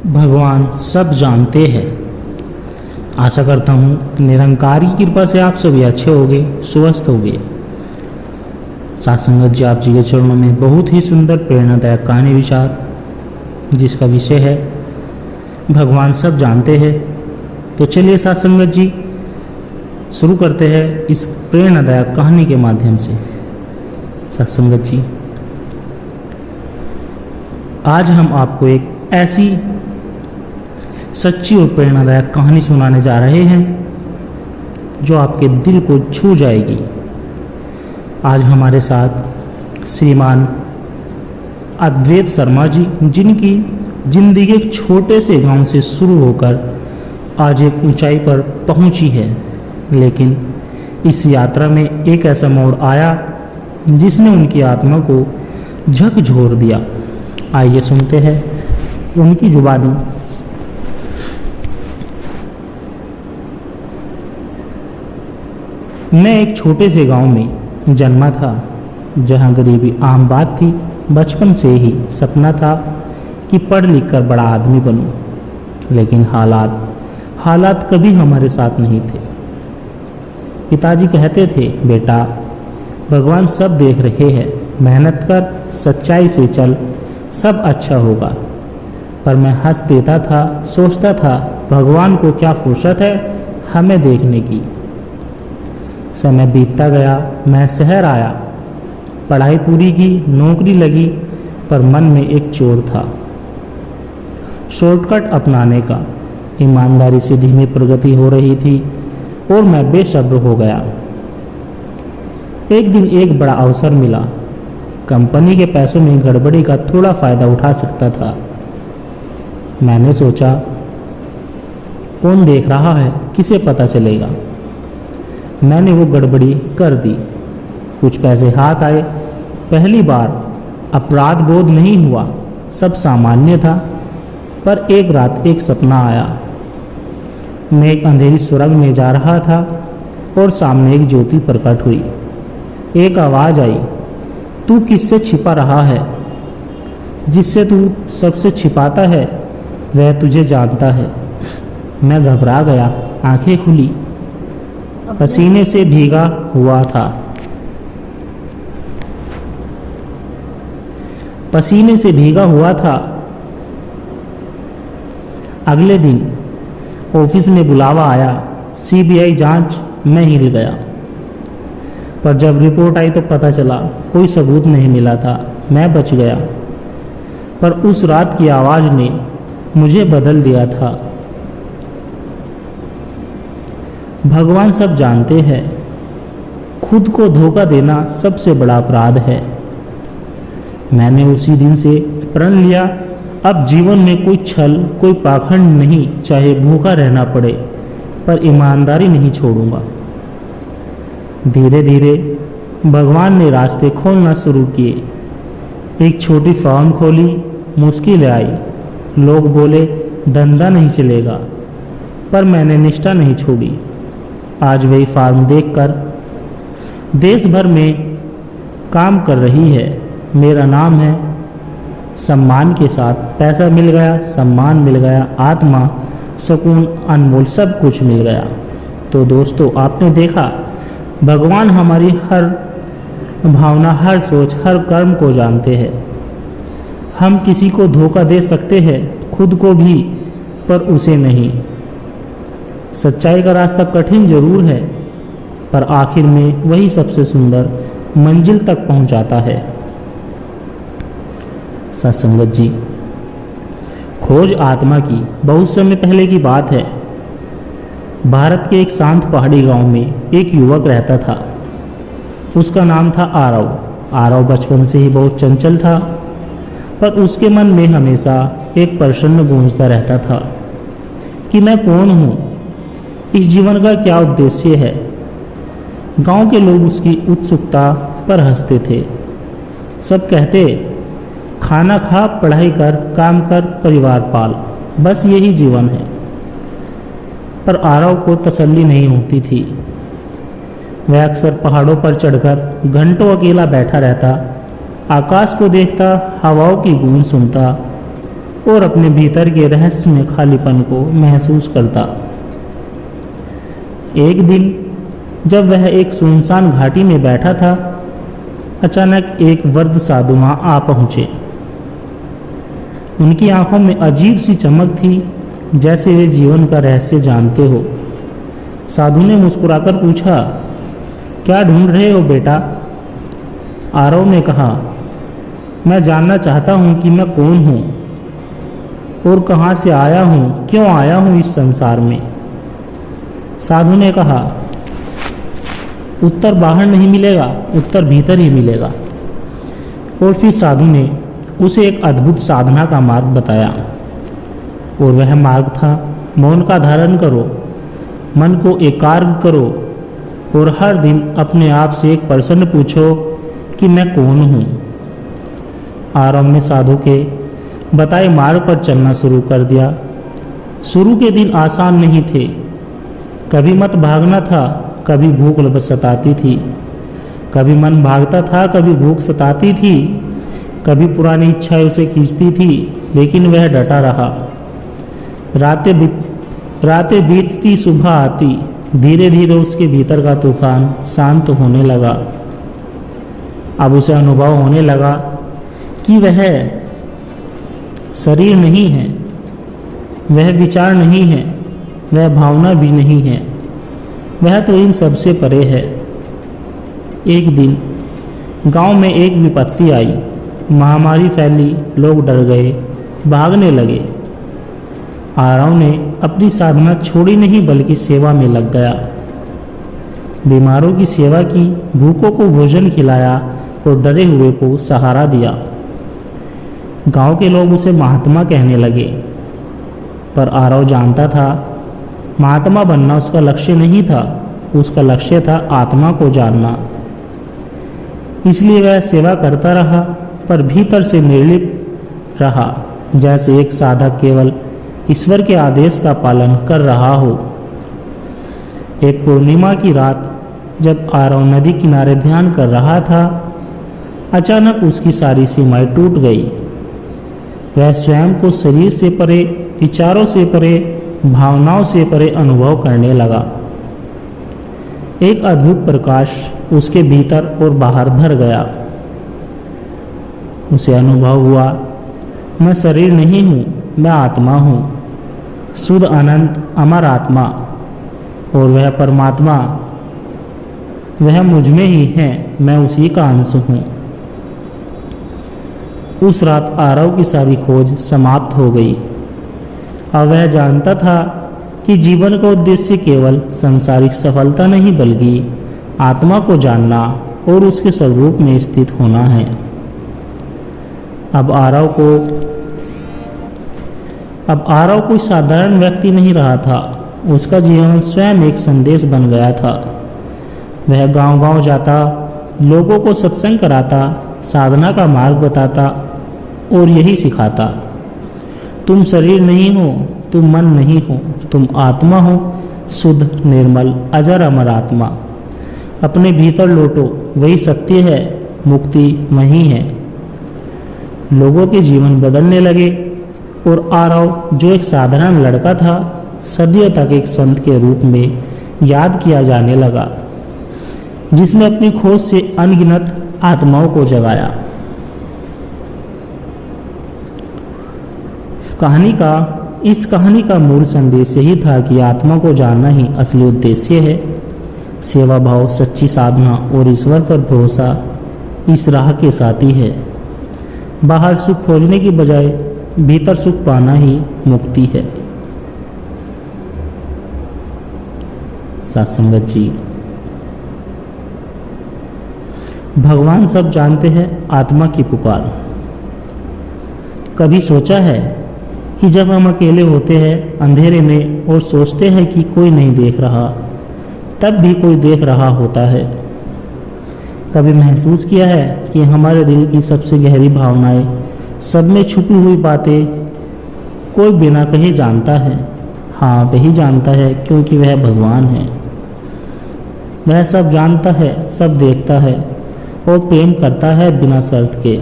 भगवान सब जानते हैं। आशा करता हूँ कि निरंकार की कृपा से आप सभी अच्छे होंगे, स्वस्थ होंगे। साथ संगत जी, आप जी के चरणों में बहुत ही सुंदर प्रेरणादायक कहानी विचार, जिसका विषय है भगवान सब जानते हैं। तो चलिए साथ संगत जी शुरू करते हैं इस प्रेरणादायक कहानी के माध्यम से। साथ संगत जी, आज हम आपको एक ऐसी सच्ची और प्रेरणादायक कहानी सुनाने जा रहे हैं जो आपके दिल को छू जाएगी। आज हमारे साथ श्रीमान अद्वैत शर्मा जी, जिनकी जिंदगी एक छोटे से गांव से शुरू होकर आज एक ऊंचाई पर पहुंची है, लेकिन इस यात्रा में एक ऐसा मोड़ आया जिसने उनकी आत्मा को झकझोर दिया। आइए सुनते हैं उनकी जुबानी। मैं एक छोटे से गांव में जन्मा था, जहां गरीबी आम बात थी। बचपन से ही सपना था कि पढ़ लिख कर बड़ा आदमी बनूं, लेकिन हालात कभी हमारे साथ नहीं थे। पिताजी कहते थे, बेटा भगवान सब देख रहे हैं, मेहनत कर, सच्चाई से चल, सब अच्छा होगा। पर मैं हंस देता था, सोचता था भगवान को क्या फुर्सत है हमें देखने की। समय बीतता गया, मैं शहर आया, पढ़ाई पूरी की, नौकरी लगी, पर मन में एक चोर था, शॉर्टकट अपनाने का। ईमानदारी से धीमी प्रगति हो रही थी और मैं बेसब्र हो गया। एक दिन एक बड़ा अवसर मिला, कंपनी के पैसों में गड़बड़ी का थोड़ा फायदा उठा सकता था। मैंने सोचा, कौन देख रहा है, किसे पता चलेगा। मैंने वो गड़बड़ी कर दी, कुछ पैसे हाथ आए। पहली बार अपराध बोध नहीं हुआ, सब सामान्य था। पर एक रात एक सपना आया। मैं एक अंधेरी सुरंग में जा रहा था और सामने एक ज्योति प्रकट हुई। एक आवाज़ आई, तू किससे छिपा रहा है? जिससे तू सबसे छिपाता है वह तुझे जानता है। मैं घबरा गया, आंखें खुली, पसीने से भीगा हुआ था। पसीने से भीगा हुआ था। अगले दिन ऑफिस में बुलावा आया, सीबीआई जांच। मैं हिल गया, पर जब रिपोर्ट आई तो पता चला कोई सबूत नहीं मिला था। मैं बच गया, पर उस रात की आवाज़ ने मुझे बदल दिया था। भगवान सब जानते हैं, खुद को धोखा देना सबसे बड़ा अपराध है। मैंने उसी दिन से प्रण लिया, अब जीवन में कोई छल, कोई पाखंड नहीं, चाहे भूखा रहना पड़े, पर ईमानदारी नहीं छोड़ूंगा। धीरे धीरे भगवान ने रास्ते खोलना शुरू किए। एक छोटी फार्म खोली, मुश्किल आई, लोग बोले धंधा नहीं चलेगा, पर मैंने निष्ठा नहीं छोड़ी। आज वही फार्म देखकर देश भर में काम कर रही है। मेरा नाम है, सम्मान के साथ पैसा मिल गया, सम्मान मिल गया, आत्मा, सुकून, अनमोल सब कुछ मिल गया। तो दोस्तों, आपने देखा भगवान हमारी हर भावना, हर सोच, हर कर्म को जानते हैं। हम किसी को धोखा दे सकते हैं, खुद को भी, पर उसे नहीं। सच्चाई का रास्ता कठिन जरूर है, पर आखिर में वही सबसे सुंदर मंजिल तक पहुंचाता है। सत्संगत जी, खोज आत्मा की बहुत समय पहले की बात है। भारत के एक शांत पहाड़ी गांव में एक युवक रहता था। उसका नाम था आरव। आरव बचपन से ही बहुत चंचल था, पर उसके मन में हमेशा एक प्रश्न गूंजता रहता था कि मैं कौन हूँ, इस जीवन का क्या उद्देश्य है। गांव के लोग उसकी उत्सुकता पर हंसते थे। सब कहते, खाना खा, पढ़ाई कर, काम कर, परिवार पाल, बस यही जीवन है। पर आरव को तसल्ली नहीं होती थी। वह अक्सर पहाड़ों पर चढ़कर घंटों अकेला बैठा रहता, आकाश को देखता, हवाओं की गूंज सुनता और अपने भीतर के रहस्य में खालीपन को महसूस करता। एक दिन जब वह एक सुनसान घाटी में बैठा था, अचानक एक वृद्ध साधु वहां आ पहुंचे। उनकी आंखों में अजीब सी चमक थी, जैसे वे जीवन का रहस्य जानते हो। साधु ने मुस्कुराकर पूछा, क्या ढूंढ रहे हो बेटा? आरव ने कहा, मैं जानना चाहता हूं कि मैं कौन हूं और कहां से आया हूं, क्यों आया हूं इस संसार में। साधु ने कहा, उत्तर बाहर नहीं मिलेगा, उत्तर भीतर ही मिलेगा। और फिर साधु ने उसे एक अद्भुत साधना का मार्ग बताया, और वह मार्ग था, मौन का धारण करो, मन को एकाग्र करो और हर दिन अपने आप से एक प्रश्न पूछो कि मैं कौन हूँ। आरव ने साधु के बताए मार्ग पर चलना शुरू कर दिया। शुरू के दिन आसान नहीं थे। कभी मत भागना था, कभी भूख सताती थी, कभी मन भागता था, कभी भूख सताती थी, कभी पुरानी इच्छाएं उसे खींचती थी, लेकिन वह डटा रहा। रातें बीतती, सुबह आती, धीरे धीरे उसके भीतर का तूफान शांत होने लगा। अब उसे अनुभव होने लगा कि वह शरीर नहीं है, वह विचार नहीं है, वह भावना भी नहीं है, वह तो इन सबसे परे है। एक दिन गांव में एक विपत्ति आई, महामारी फैली, लोग डर गए, भागने लगे। आरव ने अपनी साधना छोड़ी नहीं, बल्कि सेवा में लग गया। बीमारों की सेवा की, भूखों को भोजन खिलाया और डरे हुए को सहारा दिया। गांव के लोग उसे महात्मा कहने लगे, पर आरव जानता था महात्मा बनना उसका लक्ष्य नहीं था, उसका लक्ष्य था आत्मा को जानना। इसलिए वह सेवा करता रहा, पर भीतर से निर्लिप्त रहा, जैसे एक साधक केवल ईश्वर के आदेश का पालन कर रहा हो। एक पूर्णिमा की रात जब आरव नदी किनारे ध्यान कर रहा था, अचानक उसकी सारी सीमाएं टूट गई। वह स्वयं को शरीर से परे, विचारों से परे, भावनाओं से परे अनुभव करने लगा। एक अद्भुत प्रकाश उसके भीतर और बाहर भर गया। उसे अनुभव हुआ, मैं शरीर नहीं हूँ, मैं आत्मा हूँ, शुद्ध अनंत अमर आत्मा, और वह परमात्मा वह मुझ में ही है, मैं उसी का अंश हूँ। उस रात आरव की सारी खोज समाप्त हो गई। अब वह जानता था कि जीवन का उद्देश्य केवल सांसारिक सफलता नहीं, बल्कि आत्मा को जानना और उसके स्वरूप में स्थित होना है। अब आरव कोई साधारण व्यक्ति नहीं रहा था, उसका जीवन स्वयं एक संदेश बन गया था। वह गांव-गांव जाता, लोगों को सत्संग कराता, साधना का मार्ग बताता और यही सिखाता, तुम शरीर नहीं हो, तुम मन नहीं हो, तुम आत्मा हो, शुद्ध, निर्मल, अजर अमर आत्मा। अपने भीतर लौटो, वही सत्य है, मुक्ति वही है। लोगों के जीवन बदलने लगे और आरव, जो एक साधारण लड़का था, सदियों तक एक संत के रूप में याद किया जाने लगा, जिसने अपनी खोज से अनगिनत आत्माओं को जगाया। इस कहानी का मूल संदेश यही था कि आत्मा को जानना ही असली उद्देश्य है। सेवा भाव, सच्ची साधना और ईश्वर पर भरोसा इस राह के साथी है। बाहर सुख खोजने की बजाय भीतर सुख पाना ही मुक्ति है। सत्संगत जी, भगवान सब जानते हैं, आत्मा की पुकार। कभी सोचा है कि जब हम अकेले होते हैं अंधेरे में और सोचते हैं कि कोई नहीं देख रहा, तब भी कोई देख रहा होता है। कभी महसूस किया है कि हमारे दिल की सबसे गहरी भावनाएं, सब में छुपी हुई बातें कोई बिना कहे जानता है। हाँ, वही जानता है, क्योंकि वह भगवान है। वह सब जानता है, सब देखता है और प्रेम करता है बिना शर्त के।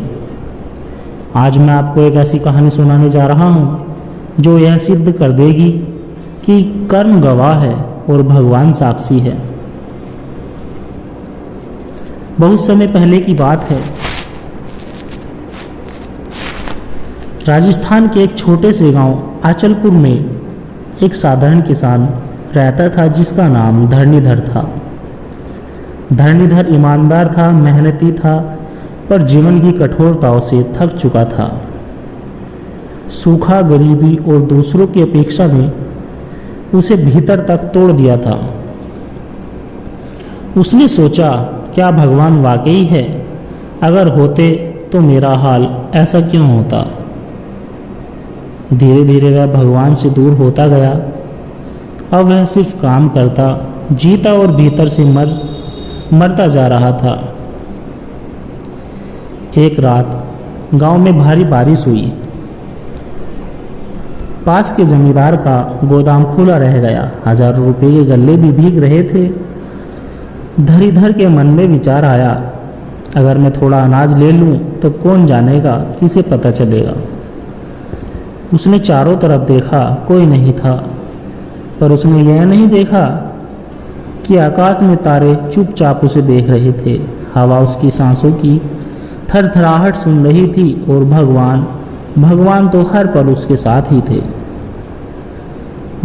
आज मैं आपको एक ऐसी कहानी सुनाने जा रहा हूँ जो यह सिद्ध कर देगी कि कर्म गवाह है और भगवान साक्षी है। बहुत समय पहले की बात है। राजस्थान के एक छोटे से गांव आंचलपुर में एक साधारण किसान रहता था जिसका नाम धरणीधर था। धरणीधर ईमानदार था, मेहनती था, पर जीवन की कठोरताओं से थक चुका था। सूखा, गरीबी और दूसरों की अपेक्षा ने उसे भीतर तक तोड़ दिया था। उसने सोचा, क्या भगवान वाकई है? अगर होते तो मेरा हाल ऐसा क्यों होता? धीरे धीरे वह भगवान से दूर होता गया। अब वह सिर्फ काम करता, जीता और भीतर से मरता जा रहा था। एक रात गांव में भारी बारिश हुई। पास के जमींदार का गोदाम खुला रह गया। हजारों रुपए के गल्ले भी भीग रहे थे। धरीधर के मन में विचार आया, अगर मैं थोड़ा अनाज ले लूं तो कौन जानेगा, किसे पता चलेगा। उसने चारों तरफ देखा, कोई नहीं था। पर उसने यह नहीं देखा कि आकाश में तारे चुपचाप उसे देख रहे थे। हवा उसकी सांसों की थरथराहट सुन रही थी और भगवान तो हर पल उसके साथ ही थे।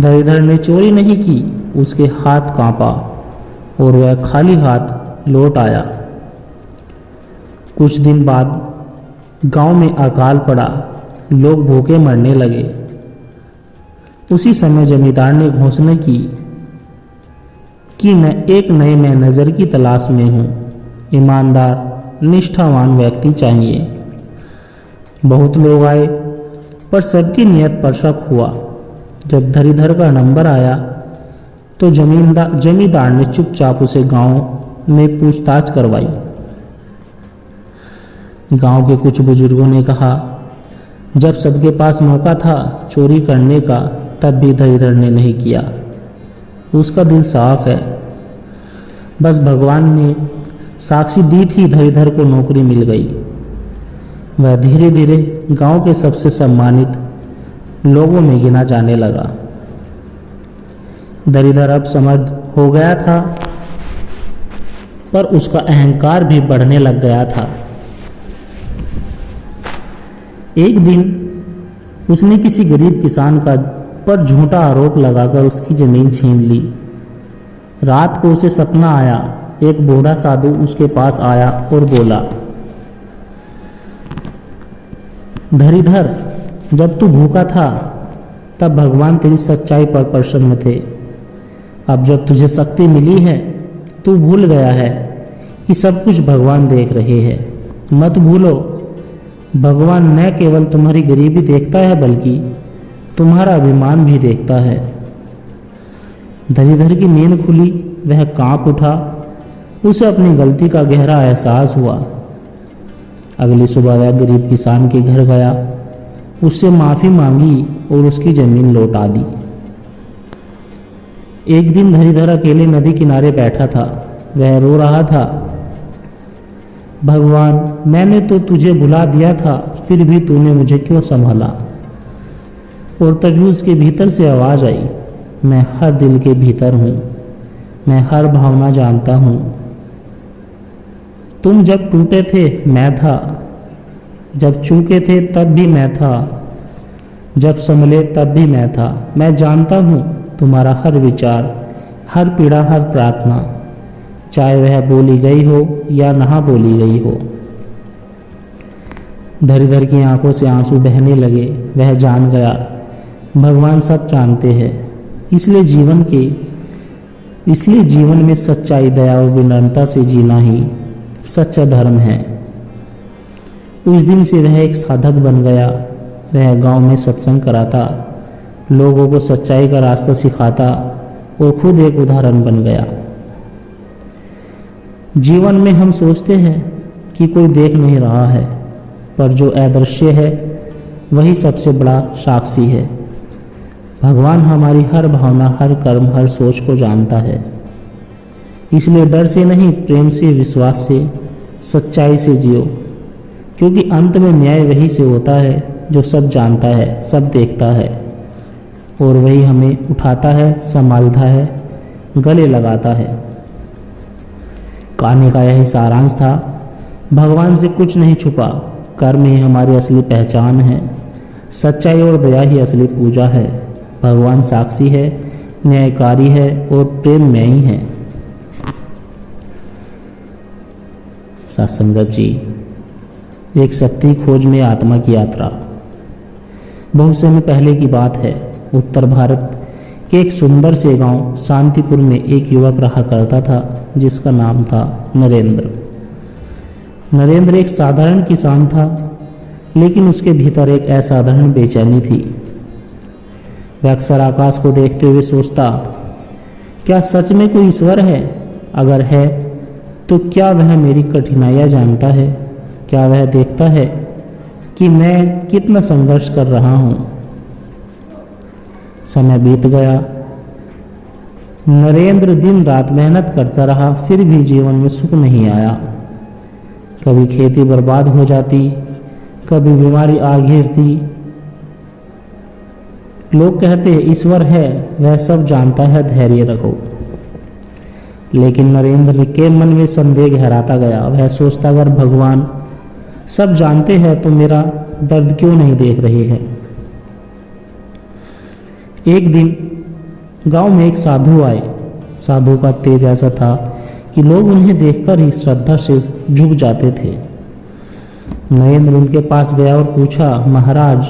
धरीधर ने चोरी नहीं की, उसके हाथ कांपा और वह खाली हाथ लौट आया। कुछ दिन बाद गांव में अकाल पड़ा, लोग भूखे मरने लगे। उसी समय जमींदार ने घोषणा की कि मैं एक नए नजर की तलाश में हूं। ईमानदार, निष्ठावान व्यक्ति चाहिए। बहुत लोग आए, पर सबकी नियत पर शक हुआ। जब धरीधर का नंबर आया तो जमींदार ने चुपचाप उसे गांव में पूछताछ करवाई। गांव के कुछ बुजुर्गों ने कहा, जब सबके पास मौका था चोरी करने का, तब भी धरीधर ने नहीं किया। उसका दिल साफ है। बस भगवान ने साक्षी दी थी, धरीधर को नौकरी मिल गई। वह धीरे धीरे गांव के सबसे सम्मानित लोगों में गिना जाने लगा। धरीधर अब समर्थ हो गया था, पर उसका अहंकार भी बढ़ने लग गया था। एक दिन उसने किसी गरीब किसान पर झूठा आरोप लगाकर उसकी जमीन छीन ली। रात को उसे सपना आया। एक बूढ़ा साधु उसके पास आया और बोला, धरीधर, जब तू भूखा था तब भगवान तेरी सच्चाई पर प्रसन्न थे। अब जब तुझे शक्ति मिली है, तू भूल गया है कि सब कुछ भगवान देख रहे हैं। मत भूलो, भगवान न केवल तुम्हारी गरीबी देखता है, बल्कि तुम्हारा अभिमान भी देखता है। धरीधर की नींद खुली, वह कांप उठा। उसे अपनी गलती का गहरा एहसास हुआ। अगली सुबह वह गरीब किसान के घर गया, उससे माफी मांगी और उसकी जमीन लौटा दी। एक दिन धरीधर अकेले नदी किनारे बैठा था। वह रो रहा था, भगवान, मैंने तो तुझे भुला दिया था, फिर भी तूने मुझे क्यों संभाला? और तभी उसके भीतर से आवाज आई, मैं हर दिल के भीतर हूं, मैं हर भावना जानता हूं। तुम जब टूटे थे मैं था, जब चूके थे तब भी मैं था, जब संभले तब भी मैं था। मैं जानता हूं तुम्हारा हर विचार, हर पीड़ा, हर प्रार्थना, चाहे वह बोली गई हो या ना बोली गई हो। धरीधर की आंखों से आंसू बहने लगे। वह जान गया, भगवान सब जानते हैं। इसलिए जीवन में सच्चाई, दया और विनम्रता से जीना ही सच्चा धर्म है। उस दिन से वह एक साधक बन गया। वह गांव में सत्संग कराता, लोगों को सच्चाई का रास्ता सिखाता और खुद एक उदाहरण बन गया। जीवन में हम सोचते हैं कि कोई देख नहीं रहा है, पर जो अदृश्य है वही सबसे बड़ा साक्षी है। भगवान हमारी हर भावना, हर कर्म, हर सोच को जानता है। इसलिए डर से नहीं, प्रेम से, विश्वास से, सच्चाई से जियो, क्योंकि अंत में न्याय वही से होता है जो सब जानता है, सब देखता है, और वही हमें उठाता है, संभालता है, गले लगाता है। कहानी का यही सारांश था। भगवान से कुछ नहीं छुपा, कर्म ही हमारी असली पहचान है, सच्चाई और दया ही असली पूजा है। भगवान साक्षी है, न्यायकारी है और प्रेममयी है। सत्संगत जी, एक सत्य खोज में आत्मा की यात्रा। बहुत समय पहले की बात है। उत्तर भारत के एक सुंदर से गांव शांतिपुर में एक युवक रहा करता था जिसका नाम था नरेंद्र। नरेंद्र एक साधारण किसान था, लेकिन उसके भीतर एक असाधारण बेचैनी थी। वह अक्सर आकाश को देखते हुए सोचता, क्या सच में कोई ईश्वर है? अगर है तो क्या वह मेरी कठिनाइयां जानता है? क्या वह देखता है कि मैं कितना संघर्ष कर रहा हूं? समय बीत गया। नरेंद्र दिन रात मेहनत करता रहा, फिर भी जीवन में सुख नहीं आया। कभी खेती बर्बाद हो जाती, कभी बीमारी आ घेरती। लोग कहते हैं ईश्वर है, वह सब जानता है, धैर्य रखो। लेकिन नरेंद्र के मन में संदेह गहराता गया। वह सोचता, अगर भगवान सब जानते हैं तो मेरा दर्द क्यों नहीं देख रहे हैं? एक दिन गांव में एक साधु आए। साधु का तेज ऐसा था कि लोग उन्हें देखकर ही श्रद्धा से झुक जाते थे। नरेंद्र उनके पास गया और पूछा, महाराज,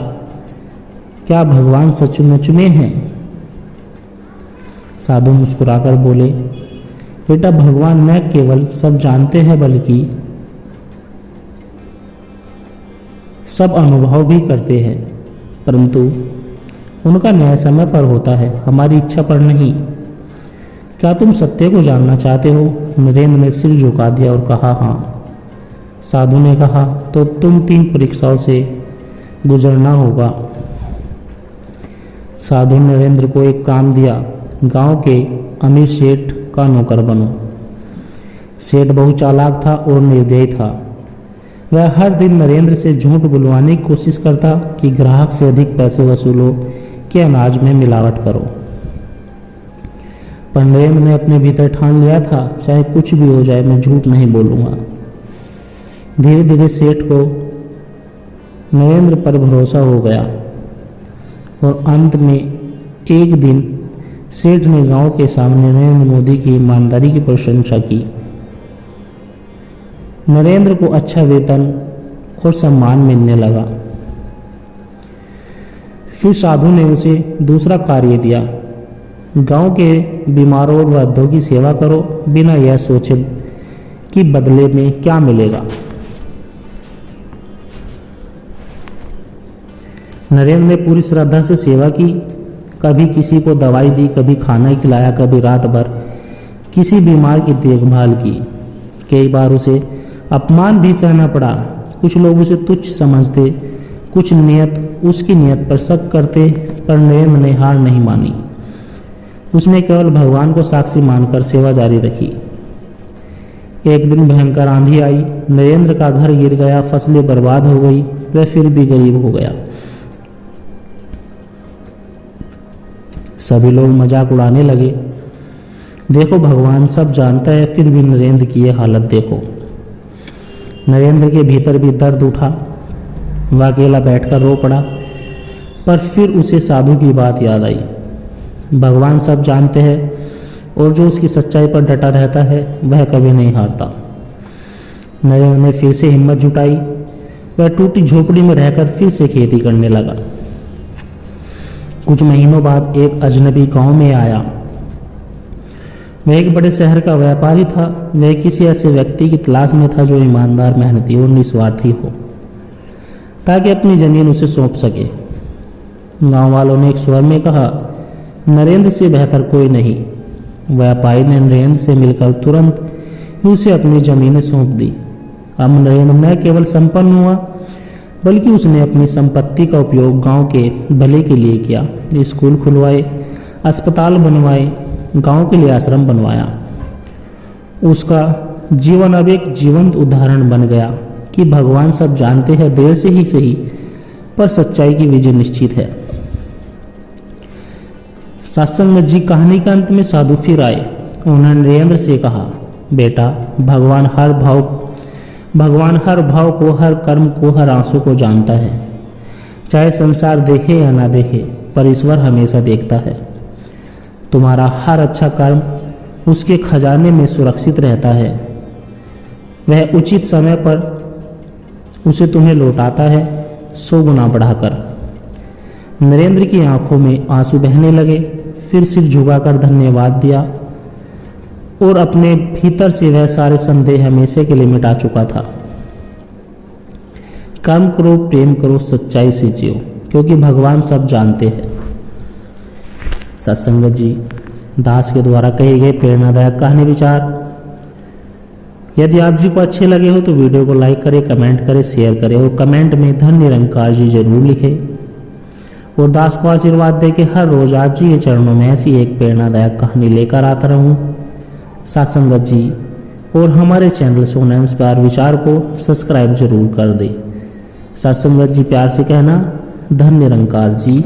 क्या भगवान सचमुच में हैं? साधु मुस्कुराकर बोले, बेटा, भगवान न केवल सब जानते हैं बल्कि सब अनुभव भी करते हैं, परंतु उनका न्याय समय पर होता है, हमारी इच्छा पर नहीं। क्या तुम सत्य को जानना चाहते हो? नरेंद्र ने सिर झुका दिया और कहा, हाँ। साधु ने कहा, तो तुम 3 परीक्षाओं से गुजरना होगा। साधु ने नरेंद्र को एक काम दिया, गांव के अमीर सेठ का नौकर बनो। सेठ बहुत चालाक था और निर्दयी था। वह हर दिन नरेंद्र से झूठ बुलवाने की कोशिश करता कि ग्राहक से अधिक पैसे वसूलो, कि अनाज में मिलावट करो। पर नरेंद्र ने अपने भीतर ठान लिया था, चाहे कुछ भी हो जाए, मैं झूठ नहीं बोलूंगा। धीरे धीरे सेठ को नरेंद्र पर भरोसा हो गया और अंत में एक दिन सेठ ने गांव के सामने नरेंद्र मोदी की ईमानदारी की प्रशंसा की। नरेंद्र को अच्छा वेतन और सम्मान मिलने लगा। फिर साधु ने उसे दूसरा कार्य दिया, गांव के बीमारों और वृद्धों की सेवा करो, बिना यह सोचे कि बदले में क्या मिलेगा। नरेंद्र ने पूरी श्रद्धा से सेवा की। कभी किसी को दवाई दी, कभी खाना खिलाया, कभी रात भर किसी बीमार की देखभाल की। कई बार उसे अपमान भी सहना पड़ा। कुछ लोग उसे तुच्छ समझते, कुछ उसकी नियत पर शक करते, पर नरेंद्र ने हार नहीं मानी। उसने केवल भगवान को साक्षी मानकर सेवा जारी रखी। एक दिन भयंकर आंधी आई, नरेंद्र का घर गिर गया, फसलें बर्बाद हो गई, वह फिर भी गरीब हो गया। सभी लोग मजाक उड़ाने लगे, देखो भगवान सब जानता है, फिर भी नरेंद्र की यह हालत देखो। नरेंद्र के भीतर भी दर्द उठा। वह अकेला बैठकर रो पड़ा, पर फिर उसे साधु की बात याद आई। भगवान सब जानते हैं और जो उसकी सच्चाई पर डटा रहता है वह कभी नहीं हारता। नरेंद्र ने फिर से हिम्मत जुटाई। वह टूटी झोपड़ी में रहकर फिर से खेती करने लगा। कुछ महीनों बाद एक अजनबी गांव में आया। वह एक बड़े शहर का व्यापारी था। वह किसी ऐसे व्यक्ति की तलाश में था जो ईमानदार, मेहनती और निस्वार्थी हो, ताकि अपनी जमीन उसे सौंप सके। गांव वालों ने एक स्वर में कहा, नरेंद्र से बेहतर कोई नहीं। व्यापारी ने नरेंद्र से मिलकर तुरंत ही उसे अपनी जमीनें सौंप दी। अब नरेंद्र न केवल संपन्न हुआ, बल्कि उसने अपनी संपत्ति का उपयोग गांव के भले के लिए किया। स्कूल खुलवाए, अस्पताल बनवाए, गांव के लिए आश्रम बनवाया। उसका जीवन अब एक जीवंत उदाहरण बन गया। कि भगवान सब जानते हैं, देर से ही सही पर सच्चाई की विजय निश्चित है। सत्संग जी कहानी के अंत में साधु फिर आए। उन्होंने नरेंद्र से कहा, बेटा भगवान हर भाव को, हर कर्म को, हर आंसू को जानता है। चाहे संसार देखे या ना देखे, पर ईश्वर हमेशा देखता है। तुम्हारा हर अच्छा कर्म उसके खजाने में सुरक्षित रहता है। वह उचित समय पर उसे तुम्हें लौटाता है 100 गुना बढ़ाकर। नरेंद्र की आंखों में आंसू बहने लगे, फिर सिर झुकाकर धन्यवाद दिया और अपने भीतर से वह सारे संदेह हमेशा के लिए मिटा चुका था। कर्म करो, प्रेम करो, सच्चाई से जियो, क्योंकि भगवान सब जानते हैं। सत्संगत जी दास के द्वारा कहे गए प्रेरणादायक कहानी विचार यदि आप जी को अच्छे लगे हो तो वीडियो को लाइक करें, कमेंट करें, शेयर करें और कमेंट में धन निरंकार जी जरूर लिखें। और दास को आशीर्वाद दे कि हर रोज आप जी के चरणों में ऐसी एक प्रेरणादायक कहानी लेकर आता रहूं। सत्संगत जी और हमारे चैनल सोना इंस्पायर विचार को सब्सक्राइब जरूर कर दे। सत्संगत जी प्यार से कहना, धन निरंकार जी।